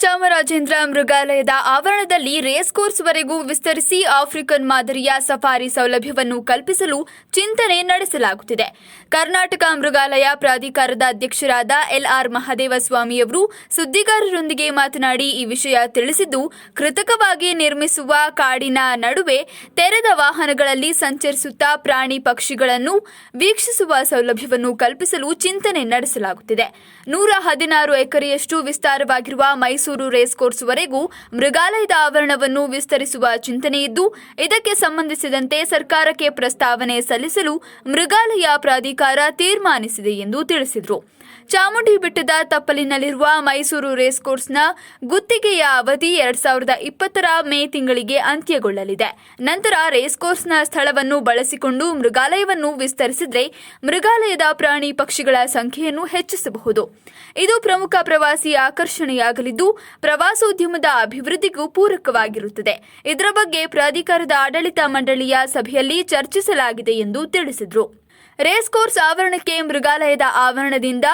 ಚಾಮರಾಜೇಂದ್ರ ಮೃಗಾಲಯದ ಆವರಣದಲ್ಲಿ ರೇಸ್ ಕೋರ್ಸ್ವರೆಗೂ ವಿಸ್ತರಿಸಿ ಆಫ್ರಿಕನ್ ಮಾದರಿಯ ಸಫಾರಿ ಸೌಲಭ್ಯವನ್ನು ಕಲ್ಪಿಸಲು ಚಿಂತನೆ ನಡೆಸಲಾಗುತ್ತಿದೆ. ಕರ್ನಾಟಕ ಮೃಗಾಲಯ ಪ್ರಾಧಿಕಾರದ ಅಧ್ಯಕ್ಷರಾದ ಎಲ್ಆರ್ ಮಹದೇವಸ್ವಾಮಿಯವರು ಸುದ್ದಿಗಾರರೊಂದಿಗೆ ಮಾತನಾಡಿ ಈ ವಿಷಯ ತಿಳಿಸಿದ್ದು, ಕೃತಕವಾಗಿ ನಿರ್ಮಿಸುವ ಕಾಡಿನ ನಡುವೆ ತೆರೆದ ವಾಹನಗಳಲ್ಲಿ ಸಂಚರಿಸುತ್ತಾ ಪ್ರಾಣಿ ಪಕ್ಷಿಗಳನ್ನು ವೀಕ್ಷಿಸುವ ಸೌಲಭ್ಯವನ್ನು ಕಲ್ಪಿಸಲು ಚಿಂತನೆ ನಡೆಸಲಾಗುತ್ತಿದೆ. 116 ಎಕರೆಯಷ್ಟು ವಿಸ್ತಾರವಾಗಿರುವ ಮೈಸೂರು ರೇಸ್ ಕೋರ್ಸ್ವರೆಗೂ ಮೃಗಾಲಯದ ಆವರಣವನ್ನು ವಿಸ್ತರಿಸುವ ಚಿಂತನೆಯಿದ್ದು, ಇದಕ್ಕೆ ಸಂಬಂಧಿಸಿದಂತೆ ಸರ್ಕಾರಕ್ಕೆ ಪ್ರಸ್ತಾವನೆ ಸಲ್ಲಿಸಲು ಮೃಗಾಲಯ ಪ್ರಾಧಿಕಾರ ತೀರ್ಮಾನಿಸಿದೆ ಎಂದು ತಿಳಿಸಿದರು. ಚಾಮುಂಡಿ ಬೆಟ್ಟದ ತಪ್ಪಲಿನಲ್ಲಿರುವ ಮೈಸೂರು ರೇಸ್ ಕೋರ್ಸ್ನ ಗುತ್ತಿಗೆಯ ಅವಧಿ 2020ರ ಮೇ ತಿಂಗಳಿಗೆ ಅಂತ್ಯಗೊಳ್ಳಲಿದೆ. ನಂತರ ರೇಸ್ ಕೋರ್ಸ್ನ ಸ್ಥಳವನ್ನು ಬಳಸಿಕೊಂಡು ಮೃಗಾಲಯವನ್ನು ವಿಸ್ತರಿಸಿದರೆ ಮೃಗಾಲಯದ ಪ್ರಾಣಿ ಪಕ್ಷಿಗಳ ಸಂಖ್ಯೆಯನ್ನು ಹೆಚ್ಚಿಸಬಹುದು. ಇದು ಪ್ರಮುಖ ಪ್ರವಾಸಿ ಆಕರ್ಷಣೆಯಾಗಲಿದ್ದು, ಪ್ರವಾಸೋದ್ಯಮದ ಅಭಿವೃದ್ಧಿಗೂ ಪೂರಕವಾಗಿರುತ್ತದೆ. ಇದರ ಬಗ್ಗೆ ಪ್ರಾಧಿಕಾರದ ಆಡಳಿತ ಮಂಡಳಿಯ ಸಭೆಯಲ್ಲಿ ಚರ್ಚಿಸಲಾಗಿದೆ ಎಂದು ತಿಳಿಸಿದರು. ರೇಸ್ ಕೋರ್ಸ್ ಆವರಣಕ್ಕೆ ಮೃಗಾಲಯದ ಆವರಣದಿಂದ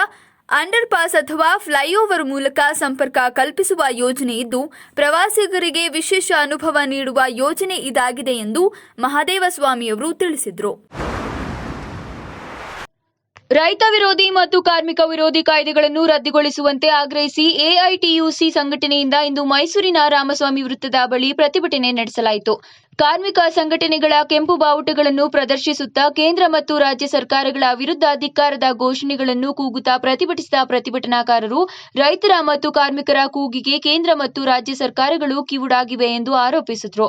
ಅಂಡರ್ ಪಾಸ್ ಅಥವಾ ಫ್ಲೈಓವರ್ ಮೂಲಕ ಸಂಪರ್ಕ ಕಲ್ಪಿಸುವ ಯೋಜನೆ ಇದ್ದು, ಪ್ರವಾಸಿಗರಿಗೆ ವಿಶೇಷ ಅನುಭವ ನೀಡುವ ಯೋಜನೆ ಇದಾಗಿದೆ ಎಂದು ಮಹದೇವಸ್ವಾಮಿಯವರು ತಿಳಿಸಿದರು. ರೈತ ವಿರೋಧಿ ಮತ್ತು ಕಾರ್ಮಿಕ ವಿರೋಧಿ ಕಾಯ್ದೆಗಳನ್ನು ರದ್ದುಗೊಳಿಸುವಂತೆ ಆಗ್ರಹಿಸಿ ಎಐಟಿಯುಸಿ ಸಂಘಟನೆಯಿಂದ ಇಂದು ಮೈಸೂರಿನ ರಾಮಸ್ವಾಮಿ ವೃತ್ತದ ಬಳಿ ಪ್ರತಿಭಟನೆ ನಡೆಸಲಾಯಿತು. ಕಾರ್ಮಿಕ ಸಂಘಟನೆಗಳ ಕೆಂಪು ಬಾವುಟಗಳನ್ನು ಪ್ರದರ್ಶಿಸುತ್ತಾ ಕೇಂದ್ರ ಮತ್ತು ರಾಜ್ಯ ಸರ್ಕಾರಗಳ ವಿರುದ್ಧ ಧಿಕ್ಕಾರದ ಘೋಷಣೆಗಳನ್ನು ಕೂಗುತ್ತಾ ಪ್ರತಿಭಟಿಸಿದ ಪ್ರತಿಭಟನಾಕಾರರು ರೈತರ ಮತ್ತು ಕಾರ್ಮಿಕರ ಕೂಗಿಗೆ ಕೇಂದ್ರ ಮತ್ತು ರಾಜ್ಯ ಸರ್ಕಾರಗಳು ಕಿವುಡಾಗಿವೆ ಎಂದು ಆರೋಪಿಸಿದರು.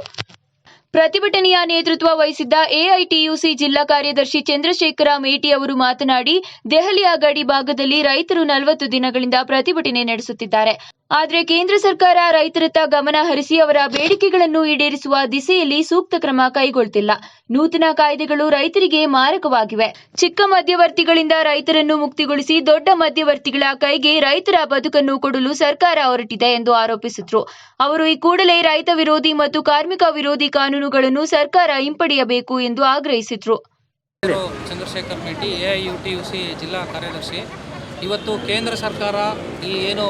ಪ್ರತಿಭಟನೆಯ ನೇತೃತ್ವ ವಹಿಸಿದ್ದ ಎಐಟಿಯುಸಿ ಜಿಲ್ಲಾ ಕಾರ್ಯದರ್ಶಿ ಚಂದ್ರಶೇಖರ ಮೇಟಿ ಅವರು ಮಾತನಾಡಿ, ದೆಹಲಿಯ ಗಡಿ ಭಾಗದಲ್ಲಿ ರೈತರು 40 ದಿನಗಳಿಂದ ಪ್ರತಿಭಟನೆ ನಡೆಸುತ್ತಿದ್ದಾರೆ. ಆದರೆ ಕೇಂದ್ರ ಸರ್ಕಾರ ರೈತರತ್ತ ಗಮನ ಹರಿಸಿ ಅವರ ಬೇಡಿಕೆಗಳನ್ನು ಈಡೇರಿಸುವ ದಿಸೆಯಲ್ಲಿ ಸೂಕ್ತ ಕ್ರಮ ಕೈಗೊಳ್ಳುತ್ತಿಲ್ಲ. ನೂತನ ಕಾಯ್ದೆಗಳು ರೈತರಿಗೆ ಮಾರಕವಾಗಿವೆ. ಚಿಕ್ಕ ಮಧ್ಯವರ್ತಿಗಳಿಂದ ರೈತರನ್ನು ಮುಕ್ತಿಗೊಳಿಸಿ ದೊಡ್ಡ ಮಧ್ಯವರ್ತಿಗಳ ಕೈಗೆ ರೈತರ ಬದುಕನ್ನು ಕೊಡಲು ಸರ್ಕಾರ ಹೊರಟಿದೆ ಎಂದು ಆರೋಪಿಸಿದರು. ಅವರು ಈ ಕೂಡಲೇ ರೈತ ವಿರೋಧಿ ಮತ್ತು ಕಾರ್ಮಿಕ ವಿರೋಧಿ ಕಾನೂನುಗಳನ್ನು ಸರ್ಕಾರ ಹಿಂಪಡೆಯಬೇಕು ಎಂದು ಆಗ್ರಹಿಸಿದರು. ಚಂದ್ರಶೇಖರ್ ಮೇಟಿ, ಎಐಯುಟಿಯುಸಿ ಜಿಲ್ಲಾ ಕಾರ್ಯದರ್ಶಿ. ಇವತ್ತು ಕೇಂದ್ರ ಸರ್ಕಾರ ಈ ಏನು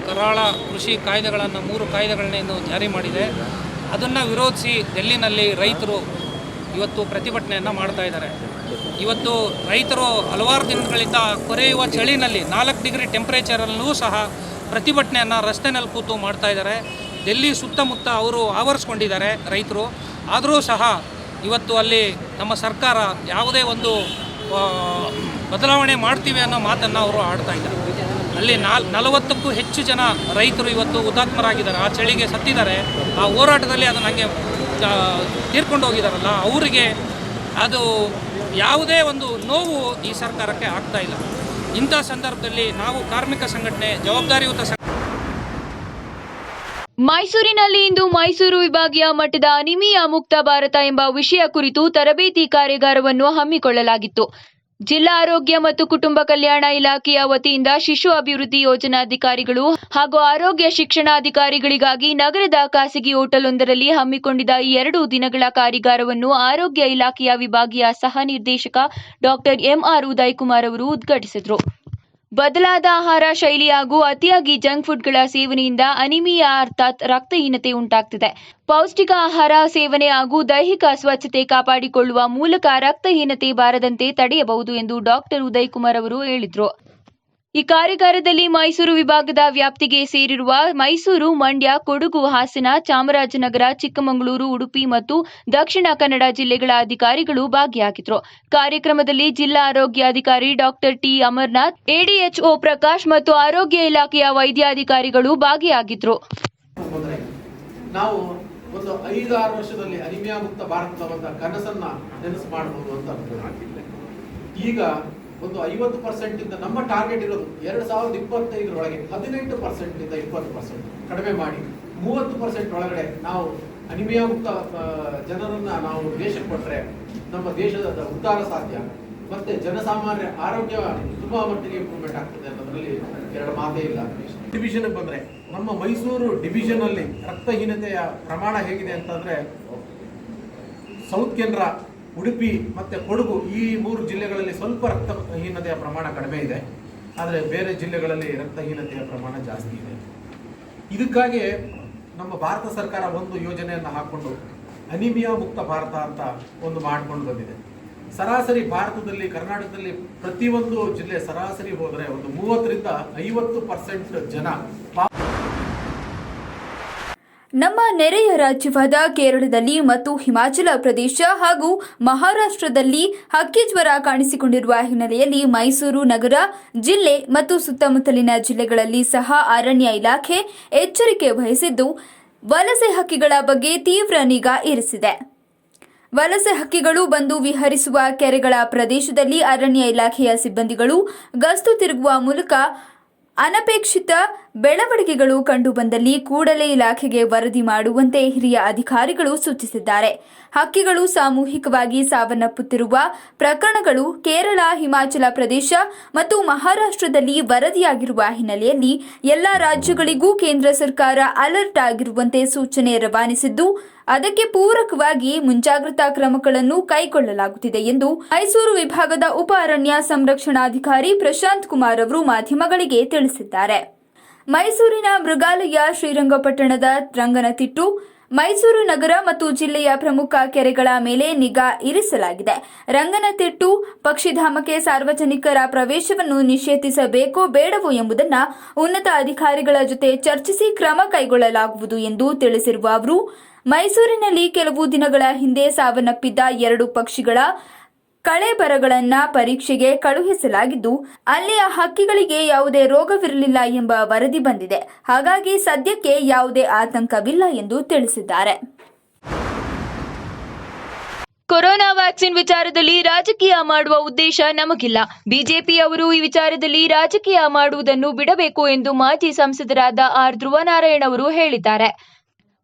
ಕರಾಳ ಕೃಷಿ ಕಾಯ್ದೆಗಳನ್ನು 3 ಕಾಯ್ದೆಗಳನ್ನೇನು ಜಾರಿ ಮಾಡಿದೆ, ಅದನ್ನು ವಿರೋಧಿಸಿ ಡೆಲ್ಲಿನಲ್ಲಿ ರೈತರು ಇವತ್ತು ಪ್ರತಿಭಟನೆಯನ್ನು ಮಾಡ್ತಾ ಇದ್ದಾರೆ. ಇವತ್ತು ರೈತರು ಹಲವಾರು ದಿನಗಳಿಂದ ಕೊರೆಯುವ ಚಳಿನಲ್ಲಿ 4 ಡಿಗ್ರಿ ಟೆಂಪ್ರೇಚರಲ್ಲೂ ಸಹ ಪ್ರತಿಭಟನೆಯನ್ನು ರಸ್ತೆನಲ್ಲಿ ಕೂತು ಮಾಡ್ತಾ ಇದ್ದಾರೆ. ಡೆಲ್ಲಿ ಸುತ್ತಮುತ್ತ ಅವರು ಆವರಿಸ್ಕೊಂಡಿದ್ದಾರೆ ರೈತರು. ಆದರೂ ಸಹ ಇವತ್ತು ಅಲ್ಲಿ ನಮ್ಮ ಸರ್ಕಾರ ಯಾವುದೇ ಒಂದು ಬದಲಾವಣೆ ಮಾಡ್ತೀವಿ ಅನ್ನೋ ಮಾತನ್ನು ಅವರು ಆಡ್ತಾ ಇದ್ದಾರೆ. ಅಲ್ಲಿ 40ಕ್ಕೂ ಹೆಚ್ಚು ಜನ ರೈತರು ಇವತ್ತು ಹುತಾತ್ಮರಾಗಿದ್ದಾರೆ, ಆ ಚಳಿಗೆ ಸತ್ತಿದ್ದಾರೆ. ಆ ಹೋರಾಟದಲ್ಲಿ ಅದನ್ನು ಹಂಗೆ ತೀರ್ಕೊಂಡು ಹೋಗಿದ್ದಾರಲ್ಲ, ಅವರಿಗೆ ಅದು ಯಾವುದೇ ಒಂದು ನೋವು ಈ ಸರ್ಕಾರಕ್ಕೆ ಆಗ್ತಾ ಇಲ್ಲ. ಇಂಥ ಸಂದರ್ಭದಲ್ಲಿ ನಾವು ಕಾರ್ಮಿಕ ಸಂಘಟನೆ ಜವಾಬ್ದಾರಿಯುತ ಮೈಸೂರಿನಲ್ಲಿ ಇಂದು ಮೈಸೂರು ವಿಭಾಗೀಯ ಮಟ್ಟದ ಅನಿಮಿಯಾ ಮುಕ್ತ ಭಾರತ ಎಂಬ ವಿಷಯ ಕುರಿತು ತರಬೇತಿ ಕಾರ್ಯಾಗಾರವನ್ನು ಹಮ್ಮಿಕೊಳ್ಳಲಾಗಿತ್ತು. ಜಿಲ್ಲಾ ಆರೋಗ್ಯ ಮತ್ತು ಕುಟುಂಬ ಕಲ್ಯಾಣ ಇಲಾಖೆಯ ವತಿಯಿಂದ ಶಿಶು ಅಭಿವೃದ್ಧಿ ಯೋಜನಾಧಿಕಾರಿಗಳು ಹಾಗೂ ಆರೋಗ್ಯ ಶಿಕ್ಷಣಾಧಿಕಾರಿಗಳಿಗಾಗಿ ನಗರದ ಖಾಸಗಿ ಹೋಟೆಲ್ವೊಂದರಲ್ಲಿ ಹಮ್ಮಿಕೊಂಡಿದ್ದ ಈ 2 ದಿನಗಳ ಕಾರ್ಯಾಗಾರವನ್ನು ಆರೋಗ್ಯ ಇಲಾಖೆಯ ವಿಭಾಗೀಯ ಸಹ ನಿರ್ದೇಶಕ ಡಾ ಎಂಆರ್ ಉದಯಕುಮಾರ್ ಅವರು ಉದ್ಘಾಟಿಸಿದರು. ಬದಲಾದ ಆಹಾರ ಶೈಲಿ ಹಾಗೂ ಅತಿಯಾಗಿ ಜಂಕ್ ಫುಡ್ಗಳ ಸೇವನೆಯಿಂದ ಅನಿಮಿಯಾ ಅರ್ಥಾತ್ ರಕ್ತಹೀನತೆ ಉಂಟಾಗ್ತಿದೆ. ಪೌಷ್ಟಿಕ ಆಹಾರ ಸೇವನೆ ಹಾಗೂ ದೈಹಿಕ ಸ್ವಚ್ಛತೆ ಕಾಪಾಡಿಕೊಳ್ಳುವ ಮೂಲಕ ರಕ್ತಹೀನತೆ ಬಾರದಂತೆ ತಡೆಯಬಹುದು ಎಂದು ಡಾ ಉದಯಕುಮಾರ್ ಅವರು ಹೇಳಿದರು. ಈ ಕಾರ್ಯಾಗಾರದಲ್ಲಿ ಮೈಸೂರು ವಿಭಾಗದ ವ್ಯಾಪ್ತಿಗೆ ಸೇರಿರುವ ಮೈಸೂರು, ಮಂಡ್ಯ, ಕೊಡಗು, ಹಾಸನ, ಚಾಮರಾಜನಗರ, ಚಿಕ್ಕಮಗಳೂರು, ಉಡುಪಿ ಮತ್ತು ದಕ್ಷಿಣ ಕನ್ನಡ ಜಿಲ್ಲೆಗಳ ಅಧಿಕಾರಿಗಳು ಭಾಗಿಯಾಗಿದ್ದರು. ಕಾರ್ಯಕ್ರಮದಲ್ಲಿ ಜಿಲ್ಲಾ ಆರೋಗ್ಯಾಧಿಕಾರಿ ಡಾ ಟಿ ಅಮರನಾಥ್, ಎಡಿಎಚ್ಒ ಪ್ರಕಾಶ್ ಮತ್ತು ಆರೋಗ್ಯ ಇಲಾಖೆಯ ವೈದ್ಯಾಧಿಕಾರಿಗಳು ಭಾಗಿಯಾಗಿದ್ದರು. ನಾವು ಒಂದು 5-6 ವರ್ಷದಲ್ಲಿ ಅನಿಮಿಯಾ ಮುಕ್ತ ಭಾರತದ ಒಂದು ಕನಸನ್ನ ನೆನಸು ಮಾಡಬಹುದು ಅಂತ ಅನ್ಕೊಂಡಿದ್ದೆ. ಈಗ ಒಂದು 50% ಇಂದ ನಮ್ಮ ಟಾರ್ಗೆಟ್ ಇರೋದು 2025 ಒಳಗೆ 18% ಇಂದ 20% ಕಡಿಮೆ ಮಾಡಿ 30% ಒಳಗಡೆ ನಾವು ಅನಿಮಿಯಾ ಮುಕ್ತ ಜನರನ್ನ ನಾವು ದೇಶಕ್ಕೆ ಕೊಟ್ಟರೆ ನಮ್ಮ ದೇಶದ ಉದ್ಧಾರ ಸಾಧ್ಯ. ಮತ್ತೆ ಜನಸಾಮಾನ್ಯ ಆರೋಗ್ಯ ತುಂಬಾ ಮಟ್ಟಿಗೆ ಇಂಪ್ರೂವ್ಮೆಂಟ್ ಆಗ್ತದೆ ಅನ್ನೋದ್ರಲ್ಲಿ 2 ಮಾತೇ ಇಲ್ಲ. ಡಿವಿಷನ್ ಬಂದ್ರೆ ನಮ್ಮ ಮೈಸೂರು ಡಿವಿಷನ್ ಅಲ್ಲಿ ರಕ್ತಹೀನತೆಯ ಪ್ರಮಾಣ ಹೇಗಿದೆ ಅಂತಂದ್ರೆ, ಸೌತ್ ಕೆನರಾ, ಉಡುಪಿ ಮತ್ತು ಕೊಡಗು ಈ 3 ಜಿಲ್ಲೆಗಳಲ್ಲಿ ಸ್ವಲ್ಪ ರಕ್ತಹೀನತೆಯ ಪ್ರಮಾಣ ಕಡಿಮೆ ಇದೆ. ಆದರೆ ಬೇರೆ ಜಿಲ್ಲೆಗಳಲ್ಲಿ ರಕ್ತಹೀನತೆಯ ಪ್ರಮಾಣ ಜಾಸ್ತಿ ಇದೆ. ಇದಕ್ಕಾಗಿ ನಮ್ಮ ಭಾರತ ಸರ್ಕಾರ ಒಂದು ಯೋಜನೆಯನ್ನು ಹಾಕ್ಕೊಂಡು ಅನಿಮಿಯಾ ಮುಕ್ತ ಭಾರತ ಅಂತ ಒಂದು ಮಾಡ್ಕೊಂಡು ಬಂದಿದೆ. ಸರಾಸರಿ ಭಾರತದಲ್ಲಿ, ಕರ್ನಾಟಕದಲ್ಲಿ ಪ್ರತಿಯೊಂದು ಜಿಲ್ಲೆ ಸರಾಸರಿ ಹೋದರೆ ಒಂದು 30ರಿಂದ 50% ಜನ. ನಮ್ಮ ನೆರೆಯ ರಾಜ್ಯವಾದ ಕೇರಳದಲ್ಲಿ ಮತ್ತು ಹಿಮಾಚಲ ಪ್ರದೇಶ ಹಾಗೂ ಮಹಾರಾಷ್ಟ್ರದಲ್ಲಿ ಹಕ್ಕಿ ಜ್ವರ ಕಾಣಿಸಿಕೊಂಡಿರುವ ಹಿನ್ನೆಲೆಯಲ್ಲಿ ಮೈಸೂರು ನಗರ ಜಿಲ್ಲೆ ಮತ್ತು ಸುತ್ತಮುತ್ತಲಿನ ಜಿಲ್ಲೆಗಳಲ್ಲಿ ಸಹ ಅರಣ್ಯ ಇಲಾಖೆ ಎಚ್ಚರಿಕೆ ವಹಿಸಿದ್ದು ವಲಸೆ ಹಕ್ಕಿಗಳ ಬಗ್ಗೆ ತೀವ್ರ ನಿಗಾ ಇರಿಸಿದೆ. ವಲಸೆ ಹಕ್ಕಿಗಳು ಬಂದು ವಿಹರಿಸುವ ಕೆರೆಗಳ ಪ್ರದೇಶದಲ್ಲಿ ಅರಣ್ಯ ಇಲಾಖೆಯ ಸಿಬ್ಬಂದಿಗಳು ಗಸ್ತು ತಿರುಗುವ ಮೂಲಕ ಅನಪೇಕ್ಷಿತ ಬೆಳವಣಿಗೆಗಳು ಕಂಡುಬಂದಲ್ಲಿ ಕೂಡಲೇ ಇಲಾಖೆಗೆ ವರದಿ ಮಾಡುವಂತೆ ಹಿರಿಯ ಅಧಿಕಾರಿಗಳು ಸೂಚಿಸಿದ್ದಾರೆ. ಹಕ್ಕಿಗಳು ಸಾಮೂಹಿಕವಾಗಿ ಸಾವನ್ನಪ್ಪುತ್ತಿರುವ ಪ್ರಕರಣಗಳು ಕೇರಳ, ಹಿಮಾಚಲ ಪ್ರದೇಶ ಮತ್ತು ಮಹಾರಾಷ್ಟ್ರದಲ್ಲಿ ವರದಿಯಾಗಿರುವ ಹಿನ್ನೆಲೆಯಲ್ಲಿ ಎಲ್ಲ ರಾಜ್ಯಗಳಿಗೂ ಕೇಂದ್ರ ಸರ್ಕಾರ ಅಲರ್ಟ್ ಆಗಿರುವಂತೆ ಸೂಚನೆ ರವಾನಿಸಿದ್ದು, ಅದಕ್ಕೆ ಪೂರಕವಾಗಿ ಮುಂಜಾಗ್ರತಾ ಕ್ರಮಗಳನ್ನು ಕೈಗೊಳ್ಳಲಾಗುತ್ತಿದೆ ಎಂದು ಮೈಸೂರು ವಿಭಾಗದ ಉಪ ಅರಣ್ಯ ಸಂರಕ್ಷಣಾಧಿಕಾರಿ ಪ್ರಶಾಂತ್ ಕುಮಾರ್ ಅವರು ಮಾಧ್ಯಮಗಳಿಗೆ ತಿಳಿಸಿದ್ದಾರೆ. ಮೈಸೂರಿನ ಮೃಗಾಲಯ, ಶ್ರೀರಂಗಪಟ್ಟಣದ ರಂಗನತಿಟ್ಟು, ಮೈಸೂರು ನಗರ ಮತ್ತು ಜಿಲ್ಲೆಯ ಪ್ರಮುಖ ಕೆರೆಗಳ ಮೇಲೆ ನಿಗಾ ಇರಿಸಲಾಗಿದೆ. ರಂಗನತಿಟ್ಟು ಪಕ್ಷಿಧಾಮಕ್ಕೆ ಸಾರ್ವಜನಿಕರ ಪ್ರವೇಶವನ್ನು ನಿಷೇಧಿಸಬೇಕೋ ಬೇಡವೋ ಎಂಬುದನ್ನು ಉನ್ನತ ಅಧಿಕಾರಿಗಳ ಜೊತೆ ಚರ್ಚಿಸಿ ಕ್ರಮ ಕೈಗೊಳ್ಳಲಾಗುವುದು ಎಂದು ತಿಳಿಸಿರುವ ಅವರು, ಮೈಸೂರಿನಲ್ಲಿ ಕೆಲವು ದಿನಗಳ ಹಿಂದೆ ಸಾವನ್ನಪ್ಪಿದ್ದ 2 ಪಕ್ಷಿಗಳ ಕಳೇಬರಗಳನ್ನು ಪರೀಕ್ಷೆಗೆ ಕಳುಹಿಸಲಾಗಿದ್ದು, ಅಲ್ಲಿಯ ಹಕ್ಕಿಗಳಿಗೆ ಯಾವುದೇ ರೋಗವಿರಲಿಲ್ಲ ಎಂಬ ವರದಿ ಬಂದಿದೆ. ಹಾಗಾಗಿ ಸದ್ಯಕ್ಕೆ ಯಾವುದೇ ಆತಂಕವಿಲ್ಲ ಎಂದು ತಿಳಿಸಿದ್ದಾರೆ. ಕೊರೋನಾ ವ್ಯಾಕ್ಸಿನ್ ವಿಚಾರದಲ್ಲಿ ರಾಜಕೀಯ ಮಾಡುವ ಉದ್ದೇಶ ನಮಗಿಲ್ಲ. ಬಿಜೆಪಿಯವರು ಈ ವಿಚಾರದಲ್ಲಿ ರಾಜಕೀಯ ಮಾಡುವುದನ್ನು ಬಿಡಬೇಕು ಎಂದು ಮಾಜಿ ಸಂಸದರಾದ ಆರ್ ಧ್ರುವನಾರಾಯಣ್ ಅವರು ಹೇಳಿದ್ದಾರೆ.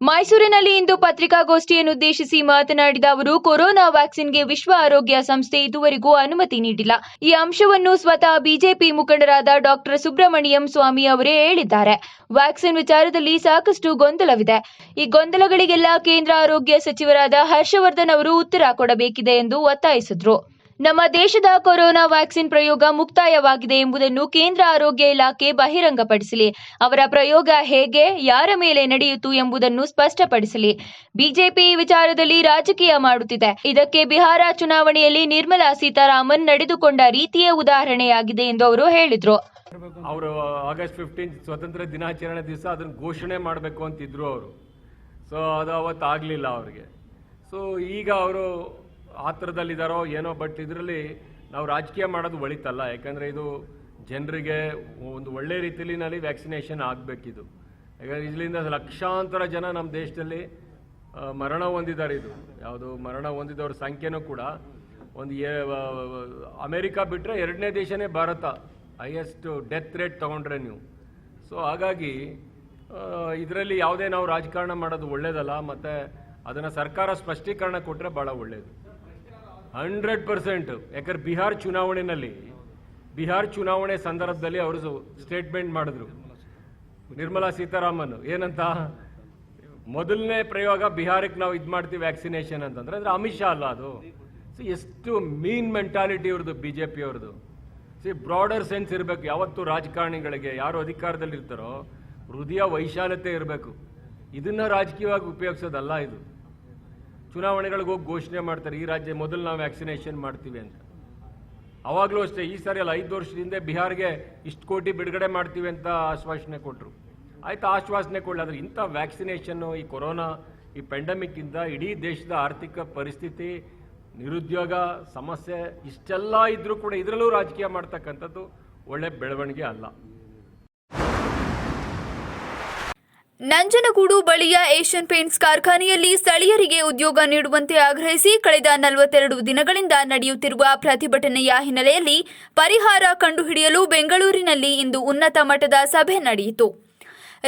ಮೈಸೂರಿನಲ್ಲಿ ಇಂದು ಪತ್ರಿಕಾಗೋಷ್ಠಿಯನ್ನುದ್ದೇಶಿಸಿ ಮಾತನಾಡಿದ ಅವರು, ಕೊರೋನಾ ವ್ಯಾಕ್ಸಿನ್ಗೆ ವಿಶ್ವ ಆರೋಗ್ಯ ಸಂಸ್ಥೆ ಇದುವರೆಗೂ ಅನುಮತಿ ನೀಡಿಲ್ಲ. ಈ ಅಂಶವನ್ನು ಸ್ವತಃ ಬಿಜೆಪಿ ಮುಖಂಡರಾದ ಡಾಕ್ಟರ್ ಸುಬ್ರಮಣಿಯಂ ಸ್ವಾಮಿ ಅವರೇ ಹೇಳಿದ್ದಾರೆ. ವ್ಯಾಕ್ಸಿನ್ ವಿಚಾರದಲ್ಲಿ ಸಾಕಷ್ಟು ಗೊಂದಲವಿದೆ. ಈ ಗೊಂದಲಗಳಿಗೆಲ್ಲ ಕೇಂದ್ರ ಆರೋಗ್ಯ ಸಚಿವರಾದ ಹರ್ಷವರ್ಧನ್ ಅವರು ಉತ್ತರ ಕೊಡಬೇಕಿದೆ ಎಂದು ಒತ್ತಾಯಿಸಿದರು. ನಮ್ಮ ದೇಶದ ಕೊರೋನಾ ವ್ಯಾಕ್ಸಿನ್ ಪ್ರಯೋಗ ಮುಕ್ತಾಯವಾಗಿದೆ ಎಂಬುದನ್ನು ಕೇಂದ್ರ ಆರೋಗ್ಯ ಇಲಾಖೆ ಬಹಿರಂಗಪಡಿಸಲಿ. ಅವರ ಪ್ರಯೋಗ ಹೇಗೆ, ಯಾರ ಮೇಲೆ ನಡೆಯಿತು ಎಂಬುದನ್ನು ಸ್ಪಷ್ಟಪಡಿಸಲಿ. ಬಿಜೆಪಿ ಈ ವಿಚಾರದಲ್ಲಿ ರಾಜಕೀಯ ಮಾಡುತ್ತಿದೆ. ಇದಕ್ಕೆ ಬಿಹಾರ ಚುನಾವಣೆಯಲ್ಲಿ ನಿರ್ಮಲಾ ಸೀತಾರಾಮನ್ ನಡೆದುಕೊಂಡ ರೀತಿಯೇ ಉದಾಹರಣೆಯಾಗಿದೆ ಎಂದು ಅವರು ಹೇಳಿದರು. ಅವರು ಆಗಸ್ಟ್ 15 ಸ್ವಾತಂತ್ರ್ಯ ದಿನಾಚರಣೆ ದಿವಸ ಅದನ್ನು ಘೋಷಣೆ ಮಾಡಬೇಕು ಅಂತಿದ್ರು ಅವರು. ಸೊ ಅದು ಅವತ್ತು ಆಗಲಿಲ್ಲ ಅವರಿಗೆ. ಸೊ ಈಗ ಅವರು ಆತರದಲ್ಲಿದ್ದಾರೋ ಏನೋ, ಬಟ್ ಇದರಲ್ಲಿ ನಾವು ರಾಜಕೀಯ ಮಾಡೋದು ಒಳಿತಲ್ಲ. ಯಾಕಂದರೆ ಇದು ಜನರಿಗೆ ಒಂದು ಒಳ್ಳೆ ರೀತಿಯಲ್ಲಿ ವ್ಯಾಕ್ಸಿನೇಷನ್ ಆಗಬೇಕಿದು. ಯಾಕಂದರೆ ಇದರಿಂದ ಲಕ್ಷಾಂತರ ಜನ ನಮ್ಮ ದೇಶದಲ್ಲಿ ಮರಣ ಹೊಂದಿದ್ದಾರೆ. ಇದು ಯಾವುದು ಮರಣ ಹೊಂದಿದವ್ರ ಸಂಖ್ಯೆನೂ ಕೂಡ ಒಂದು ಅಮೇರಿಕಾ ಬಿಟ್ಟರೆ 2ನೇ ದೇಶನೇ ಭಾರತ, ಹೈಯೆಸ್ಟ್ ಡೆತ್ ರೇಟ್ ತೊಗೊಂಡ್ರೆ ನೀವು. ಸೊ ಹಾಗಾಗಿ ಇದರಲ್ಲಿ ಯಾವುದೇ ನಾವು ರಾಜಕಾರಣ ಮಾಡೋದು ಒಳ್ಳೆಯದಲ್ಲ. ಮತ್ತು ಅದನ್ನು ಸರ್ಕಾರ ಸ್ಪಷ್ಟೀಕರಣ ಕೊಟ್ಟರೆ ಭಾಳ ಒಳ್ಳೆಯದು. 100%. ಯಾಕಂದ್ರೆ ಬಿಹಾರ್ ಚುನಾವಣೆ ಸಂದರ್ಭದಲ್ಲಿ ಅವರು ಸ್ಟೇಟ್ಮೆಂಟ್ ಮಾಡಿದ್ರು ನಿರ್ಮಲಾ ಸೀತಾರಾಮನ್ ಏನಂತ, ಮೊದಲನೇ ಪ್ರಯೋಗ ಬಿಹಾರಕ್ಕೆ ನಾವು ಇದು ಮಾಡ್ತೀವಿ ವ್ಯಾಕ್ಸಿನೇಷನ್ ಅಂತಂದ್ರೆ ಅಂದರೆ ಅಮಿತ್ ಶಾ ಅಲ್ಲ ಅದು. ಎಷ್ಟು ಮೀನ್ ಮೆಂಟಾಲಿಟಿ ಇವ್ರದ್ದು ಬಿಜೆಪಿ ಅವ್ರದ್ದು. ಬ್ರಾಡರ್ ಸೆನ್ಸ್ ಇರಬೇಕು. ಯಾವತ್ತೂ ರಾಜಕಾರಣಿಗಳಿಗೆ ಯಾರು ಅಧಿಕಾರದಲ್ಲಿ ಇರ್ತಾರೋ ಹೃದಯ ವೈಶಾಲ್ಯತೆ ಇರಬೇಕು. ಇದನ್ನ ರಾಜಕೀಯವಾಗಿ ಉಪಯೋಗಿಸೋದಲ್ಲ. ಇದು ಚುನಾವಣೆಗಳಿಗೆ ಹೋಗಿ ಘೋಷಣೆ ಮಾಡ್ತಾರೆ, ಈ ರಾಜ್ಯ ಮೊದಲು ನಾವು ವ್ಯಾಕ್ಸಿನೇಷನ್ ಮಾಡ್ತೀವಿ ಅಂತ. ಅವಾಗಲೂ ಅಷ್ಟೇ, ಈ ಸಾರಿ ಅಲ್ಲ 5 ವರ್ಷದ ಹಿಂದೆ ಬಿಹಾರ್ಗೆ ಇಷ್ಟು ಕೋಟಿ ಬಿಡುಗಡೆ ಮಾಡ್ತೀವಿ ಅಂತ ಆಶ್ವಾಸನೆ ಕೊಟ್ಟರು. ಆಯ್ತು, ಆಶ್ವಾಸನೆ ಕೊಡಲಿ, ಆದರೆ ಇಂಥ ವ್ಯಾಕ್ಸಿನೇಷನ್ನು ಈ ಕೊರೋನಾ ಈ ಪೆಂಡಮಿಕ್ಕಿಂದ ಇಡೀ ದೇಶದ ಆರ್ಥಿಕ ಪರಿಸ್ಥಿತಿ, ನಿರುದ್ಯೋಗ ಸಮಸ್ಯೆ ಇಷ್ಟೆಲ್ಲ ಇದ್ರೂ ಕೂಡ ಇದರಲ್ಲೂ ರಾಜಕೀಯ ಮಾಡ್ತಕ್ಕಂಥದ್ದು ಒಳ್ಳೆ ಬೆಳವಣಿಗೆ ಅಲ್ಲ. ನಂಜನಗೂಡು ಬಳಿಯ ಏಷ್ಯನ್ ಪೇಂಟ್ಸ್ ಕಾರ್ಖಾನೆಯಲ್ಲಿ ಸ್ಥಳೀಯರಿಗೆ ಉದ್ಯೋಗ ನೀಡುವಂತೆ ಆಗ್ರಹಿಸಿ ಕಳೆದ 42 ದಿನಗಳಿಂದ ನಡೆಯುತ್ತಿರುವ ಪ್ರತಿಭಟನೆಯ ಹಿನ್ನೆಲೆಯಲ್ಲಿ ಪರಿಹಾರ ಕಂಡುಹಿಡಿಯಲು ಬೆಂಗಳೂರಿನಲ್ಲಿ ಇಂದು ಉನ್ನತ ಮಟ್ಟದ ಸಭೆ ನಡೆಯಿತು.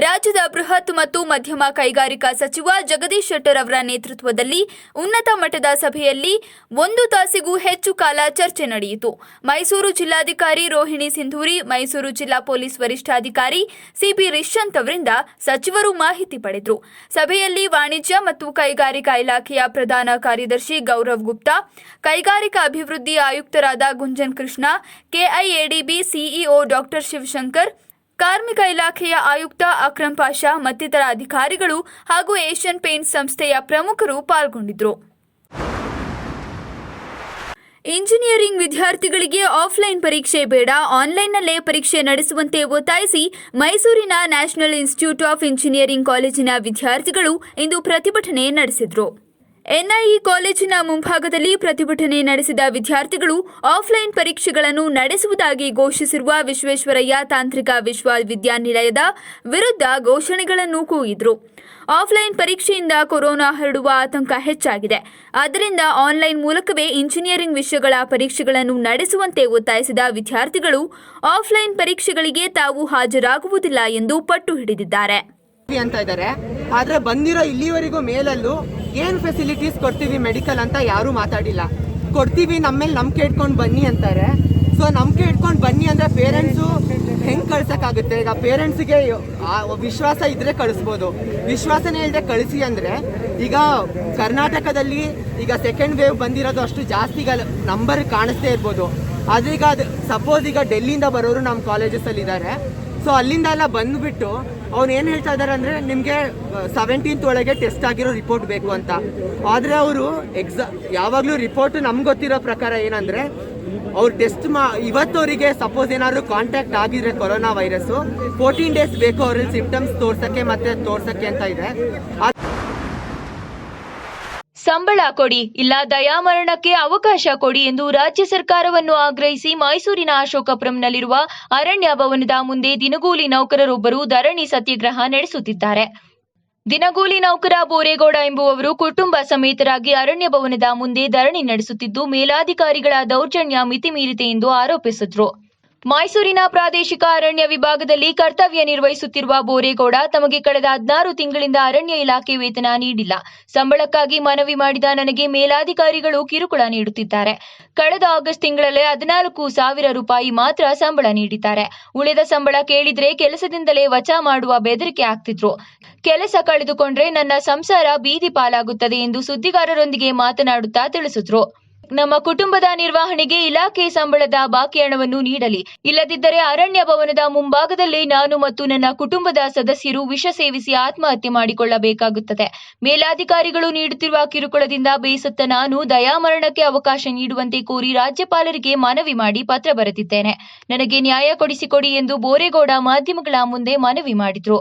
ರಾಜ್ಯದ ಬೃಹತ್ ಮತ್ತು ಮಧ್ಯಮ ಕೈಗಾರಿಕಾ ಸಚಿವ ಜಗದೀಶ್ ಶೆಟ್ಟರ್ ಅವರ ನೇತೃತ್ವದಲ್ಲಿ ಉನ್ನತ ಮಟ್ಟದ ಸಭೆಯಲ್ಲಿ 1 ತಾಸಿಗೂ ಹೆಚ್ಚು ಕಾಲ ಚರ್ಚೆ ನಡೆಯಿತು. ಮೈಸೂರು ಜಿಲ್ಲಾಧಿಕಾರಿ ರೋಹಿಣಿ ಸಿಂಧೂರಿ, ಮೈಸೂರು ಜಿಲ್ಲಾ ಪೊಲೀಸ್ ವರಿಷ್ಠಾಧಿಕಾರಿ ಸಿಪಿ ರಿಶ್ಚಂತ್ ಅವರಿಂದ ಸಚಿವರು ಮಾಹಿತಿ ಪಡೆದರು. ಸಭೆಯಲ್ಲಿ ವಾಣಿಜ್ಯ ಮತ್ತು ಕೈಗಾರಿಕಾ ಇಲಾಖೆಯ ಪ್ರಧಾನ ಕಾರ್ಯದರ್ಶಿ ಗೌರವ್ ಗುಪ್ತಾ, ಕೈಗಾರಿಕಾ ಅಭಿವೃದ್ಧಿ ಆಯುಕ್ತರಾದ Gunjan Krishna, KIADB CEO doctor Shivashankar, ಕಾರ್ಮಿಕ ಇಲಾಖೆಯ ಆಯುಕ್ತ ಅಕ್ರಮ್ ಪಾಷಾ ಮತ್ತಿತರ ಅಧಿಕಾರಿಗಳು ಹಾಗೂ ಏಷ್ಯನ್ ಪೇಂಟ್ಸ್ ಸಂಸ್ಥೆಯ ಪ್ರಮುಖರು ಪಾಲ್ಗೊಂಡಿದ್ದರು. ಇಂಜಿನಿಯರಿಂಗ್ ವಿದ್ಯಾರ್ಥಿಗಳಿಗೆ ಆಫ್ಲೈನ್ ಪರೀಕ್ಷೆ ಬೇಡ, ಆನ್ಲೈನ್ನಲ್ಲೇ ಪರೀಕ್ಷೆ ನಡೆಸುವಂತೆ ಒತ್ತಾಯಿಸಿ ಮೈಸೂರಿನ ನ್ಯಾಷನಲ್ ಇನ್ಸ್ಟಿಟ್ಯೂಟ್ ಆಫ್ ಇಂಜಿನಿಯರಿಂಗ್ ಕಾಲೇಜಿನ ವಿದ್ಯಾರ್ಥಿಗಳು ಇಂದು ಪ್ರತಿಭಟನೆ ನಡೆಸಿದರು. ಎನ್ಐಇ ಕಾಲೇಜಿನ ಮುಂಭಾಗದಲ್ಲಿ ಪ್ರತಿಭಟನೆ ನಡೆಸಿದ ವಿದ್ಯಾರ್ಥಿಗಳು ಆಫ್ಲೈನ್ ಪರೀಕ್ಷೆಗಳನ್ನು ನಡೆಸುವುದಾಗಿ ಘೋಷಿಸಿರುವ ವಿಶ್ವೇಶ್ವರಯ್ಯ ತಾಂತ್ರಿಕ ವಿಶ್ವವಿದ್ಯಾನಿಲಯದ ವಿರುದ್ಧ ಘೋಷಣೆಗಳನ್ನು ಕೂಗಿದರು. ಆಫ್ಲೈನ್ ಪರೀಕ್ಷೆಯಿಂದ ಕೊರೋನಾ ಹರಡುವ ಆತಂಕ ಹೆಚ್ಚಾಗಿದೆ. ಆದ್ದರಿಂದ ಆನ್ಲೈನ್ ಮೂಲಕವೇ ಇಂಜಿನಿಯರಿಂಗ್ ವಿಷಯಗಳ ಪರೀಕ್ಷೆಗಳನ್ನು ನಡೆಸುವಂತೆ ಒತ್ತಾಯಿಸಿದ ವಿದ್ಯಾರ್ಥಿಗಳು ಆಫ್ಲೈನ್ ಪರೀಕ್ಷೆಗಳಿಗೆ ತಾವು ಹಾಜರಾಗುವುದಿಲ್ಲ ಎಂದು ಪಟ್ಟು ಹಿಡಿದಿದ್ದಾರೆ ಅಂತ ಇದ್ದಾರೆ. ಆದ್ರೆ ಬಂದಿರೋ ಇಲ್ಲಿವರೆಗೂ ಮೇಲಲ್ಲೂ ಏನು ಫೆಸಿಲಿಟೀಸ್ ಕೊಡ್ತೀವಿ ಮೆಡಿಕಲ್ ಅಂತ ಯಾರೂ ಮಾತಾಡಿಲ್ಲ. ಕೊಡ್ತೀವಿ, ನಮ್ಮೇಲೆ ನಂಬಿಕೆ ಇಟ್ಕೊಂಡು ಬನ್ನಿ ಅಂತಾರೆ. ಸೊ ನಂಬಿಕೆ ಇಟ್ಕೊಂಡು ಬನ್ನಿ ಅಂದರೆ ಪೇರೆಂಟ್ಸು ಹೆಂಗೆ ಕಳ್ಸೋಕ್ಕಾಗುತ್ತೆ? ಈಗ ಪೇರೆಂಟ್ಸಿಗೆ ವಿಶ್ವಾಸ ಇದ್ದರೆ ಕಳಿಸ್ಬೋದು, ವಿಶ್ವಾಸನೇ ಇಲ್ಲದೆ ಕಳಿಸಿ ಅಂದರೆ ಈಗ ಕರ್ನಾಟಕದಲ್ಲಿ ಈಗ ಸೆಕೆಂಡ್ ವೇವ್ ಬಂದಿರೋದು ಅಷ್ಟು ಜಾಸ್ತಿ ಈಗ ನಂಬರ್ ಕಾಣಿಸ್ತೇ ಇರ್ಬೋದು. ಆದರೆ ಈಗ ಅದು ಸಪೋಸ್ ಈಗ ಡೆಲ್ಲಿಯಿಂದ ಬರೋರು ನಮ್ಮ ಕಾಲೇಜಸಲ್ಲಿ ಇದ್ದಾರೆ. ಸೊ ಅಲ್ಲಿಂದ ಎಲ್ಲ ಬಂದುಬಿಟ್ಟು ಅವ್ನು ಏನು ಹೇಳ್ತಾ ಇದ್ದಾರೆ ಅಂದರೆ ನಿಮಗೆ 17th ಒಳಗೆ ಟೆಸ್ಟ್ ಆಗಿರೋ ರಿಪೋರ್ಟ್ ಬೇಕು ಅಂತ. ಆದರೆ ಅವರು ಯಾವಾಗಲೂ ರಿಪೋರ್ಟ್ ನಮ್ಗೆ ಗೊತ್ತಿರೋ ಪ್ರಕಾರ ಏನಂದರೆ ಅವ್ರು ಟೆಸ್ಟ್ ಇವತ್ತವರಿಗೆ ಸಪೋಸ್ ಏನಾದರೂ ಕಾಂಟ್ಯಾಕ್ಟ್ ಆಗಿದ್ರೆ ಕೊರೋನಾ ವೈರಸ್ಸು 14 days ಬೇಕು ಅವ್ರಲ್ಲಿ ಸಿಂಪ್ಟಮ್ಸ್ ತೋರ್ಸಕ್ಕೆ ಅಂತ ಇದೆ. ಸಂಬಳ ಕೊಡಿ, ಇಲ್ಲ ದಯಾಮರಣಕ್ಕೆ ಅವಕಾಶ ಕೊಡಿ ಎಂದು ರಾಜ್ಯ ಸರ್ಕಾರವನ್ನು ಆಗ್ರಹಿಸಿ ಮೈಸೂರಿನ ಅಶೋಕಪುರಂನಲ್ಲಿರುವ ಅರಣ್ಯ ಭವನದ ಮುಂದೆ ದಿನಗೂಲಿ ನೌಕರರೊಬ್ಬರು ಧರಣಿ ಸತ್ಯಾಗ್ರಹ ನಡೆಸುತ್ತಿದ್ದಾರೆ. ದಿನಗೂಲಿ ನೌಕರ ಬೋರೇಗೌಡ ಎಂಬುವವರು ಕುಟುಂಬ ಸಮೇತರಾಗಿ ಅರಣ್ಯ ಭವನದ ಮುಂದೆ ಧರಣಿ ನಡೆಸುತ್ತಿದ್ದು ಮೇಲಾಧಿಕಾರಿಗಳ ದೌರ್ಜನ್ಯ ಮಿತಿಮೀರಿದೆ ಎಂದು ಆರೋಪಿಸಿದ್ರು. ಮೈಸೂರಿನ ಪ್ರಾದೇಶಿಕ ಅರಣ್ಯ ವಿಭಾಗದಲ್ಲಿ ಕರ್ತವ್ಯ ನಿರ್ವಹಿಸುತ್ತಿರುವ ಬೋರೇಗೌಡ ತಮಗೆ ಕಳೆದ 16 ತಿಂಗಳಿಂದ ಅರಣ್ಯ ಇಲಾಖೆ ವೇತನ ನೀಡಿಲ್ಲ. ಸಂಬಳಕ್ಕಾಗಿ ಮನವಿ ಮಾಡಿದ ನನಗೆ ಮೇಲಾಧಿಕಾರಿಗಳು ಕಿರುಕುಳ ನೀಡುತ್ತಿದ್ದಾರೆ. ಕಳೆದ ಆಗಸ್ಟ್ ತಿಂಗಳಲ್ಲೇ 14,000 ರೂಪಾಯಿ ಮಾತ್ರ ಸಂಬಳ ನೀಡಿದ್ದಾರೆ. ಉಳಿದ ಸಂಬಳ ಕೇಳಿದ್ರೆ ಕೆಲಸದಿಂದಲೇ ವಜಾ ಮಾಡುವ ಬೆದರಿಕೆ ಹಾಕ್ತಿದ್ರು. ಕೆಲಸ ಕಳೆದುಕೊಂಡ್ರೆ ನನ್ನ ಸಂಸಾರ ಬೀದಿ ಪಾಲಾಗುತ್ತದೆ ಎಂದು ಸುದ್ದಿಗಾರರೊಂದಿಗೆ ಮಾತನಾಡುತ್ತಾ ತಿಳಿಸಿದ್ರು. ನಮ್ಮ ಕುಟುಂಬದ ನಿರ್ವಹಣೆಗೆ ಇಲಾಖೆ ಸಂಬಳದ ಬಾಕಿ ಹಣವನ್ನು ನೀಡಲಿ, ಇಲ್ಲದಿದ್ದರೆ ಅರಣ್ಯ ಭವನದ ಮುಂಭಾಗದಲ್ಲೇ ನಾನು ಮತ್ತು ನನ್ನ ಕುಟುಂಬದ ಸದಸ್ಯರು ವಿಷ ಸೇವಿಸಿ ಆತ್ಮಹತ್ಯೆ ಮಾಡಿಕೊಳ್ಳಬೇಕಾಗುತ್ತದೆ. ಮೇಲಾಧಿಕಾರಿಗಳು ನೀಡುತ್ತಿರುವ ಕಿರುಕುಳದಿಂದ ಬೇಸತ್ತ ನಾನು ದಯಾಮರಣಕ್ಕೆ ಅವಕಾಶ ನೀಡುವಂತೆ ಕೋರಿ ರಾಜ್ಯಪಾಲರಿಗೆ ಮನವಿ ಮಾಡಿ ಪತ್ರ ಬರೆದಿದ್ದೇನೆ. ನನಗೆ ನ್ಯಾಯ ಕೊಡಿಸಿಕೊಡಿ ಎಂದು ಬೋರೇಗೌಡ ಮಾಧ್ಯಮಗಳ ಮುಂದೆ ಮನವಿ ಮಾಡಿದರು.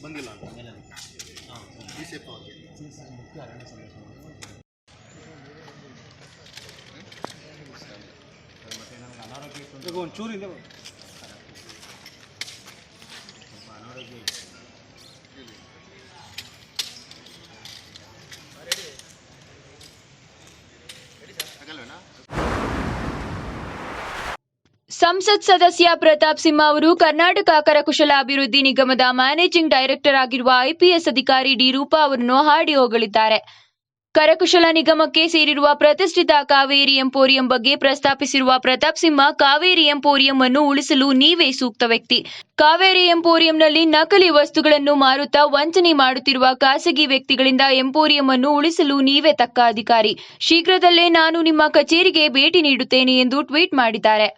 ಬಂದಿಲ್ಲ ಒಂಚೂರಿಂದ ಸಂಸತ್ ಸದಸ್ಯ ಪ್ರತಾಪ್ ಸಿಂಹ ಅವರು ಕರ್ನಾಟಕ ಕರಕುಶಲ ಅಭಿವೃದ್ಧಿ ನಿಗಮದ ಮ್ಯಾನೇಜಿಂಗ್ ಡೈರೆಕ್ಟರ್ ಆಗಿರುವ ಐಪಿಎಸ್ ಅಧಿಕಾರಿ ಡಿ ರೂಪಾ ಅವರನ್ನು ಹಾಡಿ ಹೊಗಳಿದ್ದಾರೆ. ಕರಕುಶಲ ನಿಗಮಕ್ಕೆ ಸೇರಿರುವ ಪ್ರತಿಷ್ಠಿತ ಕಾವೇರಿ ಎಂಪೋರಿಯಂ ಬಗ್ಗೆ ಪ್ರಸ್ತಾಪಿಸಿರುವ ಪ್ರತಾಪ್ ಸಿಂಹ, ಕಾವೇರಿ ಎಂಪೋರಿಯಂ ಅನ್ನು ಉಳಿಸಲು ನೀವೇ ಸೂಕ್ತ ವ್ಯಕ್ತಿ. ಕಾವೇರಿ ಎಂಪೋರಿಯಂನಲ್ಲಿ ನಕಲಿ ವಸ್ತುಗಳನ್ನು ಮಾರುತ್ತಾ ವಂಚನೆ ಮಾಡುತ್ತಿರುವ ಖಾಸಗಿ ವ್ಯಕ್ತಿಗಳಿಂದ ಎಂಪೋರಿಯಂ ಅನ್ನು ಉಳಿಸಲು ನೀವೇ ತಕ್ಕ ಅಧಿಕಾರಿ. ಶೀಘ್ರದಲ್ಲೇ ನಾನು ನಿಮ್ಮ ಕಚೇರಿಗೆ ಭೇಟಿ ನೀಡುತ್ತೇನೆ ಎಂದು ಟ್ವೀಟ್ ಮಾಡಿದ್ದಾರೆ.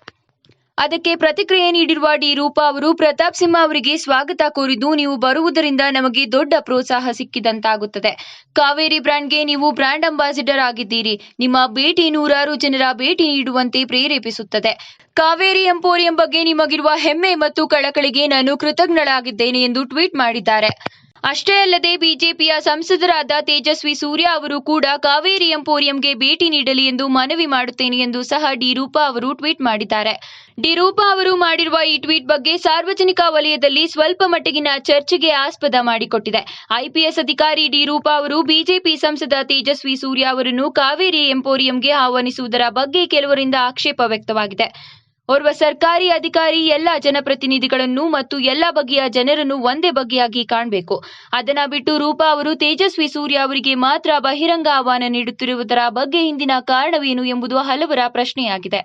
ಅದಕ್ಕೆ ಪ್ರತಿಕ್ರಿಯೆ ನೀಡಿರುವ ಡಿ ರೂಪಾ ಅವರು ಪ್ರತಾಪ್ ಸಿಂಹ ಅವರಿಗೆ ಸ್ವಾಗತ ಕೋರಿದ್ದು, ನೀವು ಬರುವುದರಿಂದ ನಮಗೆ ದೊಡ್ಡ ಪ್ರೋತ್ಸಾಹ ಸಿಕ್ಕಿದಂತಾಗುತ್ತದೆ. ಕಾವೇರಿ ಬ್ರ್ಯಾಂಡ್ಗೆ ನೀವು ಬ್ರ್ಯಾಂಡ್ ಅಂಬಾಸಿಡರ್ ಆಗಿದ್ದೀರಿ. ನಿಮ್ಮ ಭೇಟಿ ನೂರಾರು ಜನರ ಭೇಟಿ ನೀಡುವಂತೆ ಪ್ರೇರೇಪಿಸುತ್ತದೆ. ಕಾವೇರಿ ಎಂಪೋರಿಯಂ ಬಗ್ಗೆ ನಿಮಗಿರುವ ಹೆಮ್ಮೆ ಮತ್ತು ಕಳಕಳಿಗೆ ನಾನು ಕೃತಜ್ಞಳಾಗಿದ್ದೇನೆ ಎಂದು ಟ್ವೀಟ್ ಮಾಡಿದ್ದಾರೆ. ಅಷ್ಟೇ ಅಲ್ಲದೆ ಬಿಜೆಪಿಯ ಸಂಸದರಾದ ತೇಜಸ್ವಿ ಸೂರ್ಯ ಅವರು ಕೂಡ ಕಾವೇರಿ ಎಂಪೋರಿಯಂಗೆ ಭೇಟಿ ನೀಡಲಿ ಎಂದು ಮನವಿ ಮಾಡುತ್ತೇನೆ ಎಂದು ಸಹ ಡಿ ರೂಪಾ ಅವರು ಟ್ವೀಟ್ ಮಾಡಿದ್ದಾರೆ. ಡಿ ರೂಪಾ ಅವರು ಮಾಡಿರುವ ಈ ಟ್ವೀಟ್ ಬಗ್ಗೆ ಸಾರ್ವಜನಿಕ ವಲಯದಲ್ಲಿ ಸ್ವಲ್ಪ ಮಟ್ಟಿಗಿನ ಚರ್ಚೆಗೆ ಆಸ್ಪದ ಮಾಡಿಕೊಟ್ಟಿದೆ. ಐಪಿಎಸ್ ಅಧಿಕಾರಿ ಡಿ ರೂಪಾ ಅವರು ಬಿಜೆಪಿ ಸಂಸದ ತೇಜಸ್ವಿ ಸೂರ್ಯ ಅವರನ್ನು ಕಾವೇರಿ ಎಂಪೋರಿಯಂಗೆ ಆಹ್ವಾನಿಸುವುದರ ಬಗ್ಗೆ ಕೆಲವರಿಂದ ಆಕ್ಷೇಪ ವ್ಯಕ್ತವಾಗಿದೆ. ಓರ್ವ ಸರ್ಕಾರಿ ಅಧಿಕಾರಿ ಎಲ್ಲ ಜನಪ್ರತಿನಿಧಿಗಳನ್ನು ಮತ್ತು ಎಲ್ಲ ಬಗೆಯ ಜನರನ್ನು ಒಂದೇ ಬಗೆಯಾಗಿ ಕಾಣಬೇಕು. ಅದನ್ನ ಬಿಟ್ಟು ರೂಪಾ ಅವರು ತೇಜಸ್ವಿ ಸೂರ್ಯ ಅವರಿಗೆ ಮಾತ್ರ ಬಹಿರಂಗ ಆಹ್ವಾನ ನೀಡುತ್ತಿರುವುದರ ಬಗ್ಗೆ ಹಿಂದಿನ ಕಾರಣವೇನು ಎಂಬುದು ಹಲವರ ಪ್ರಶ್ನೆಯಾಗಿದೆ.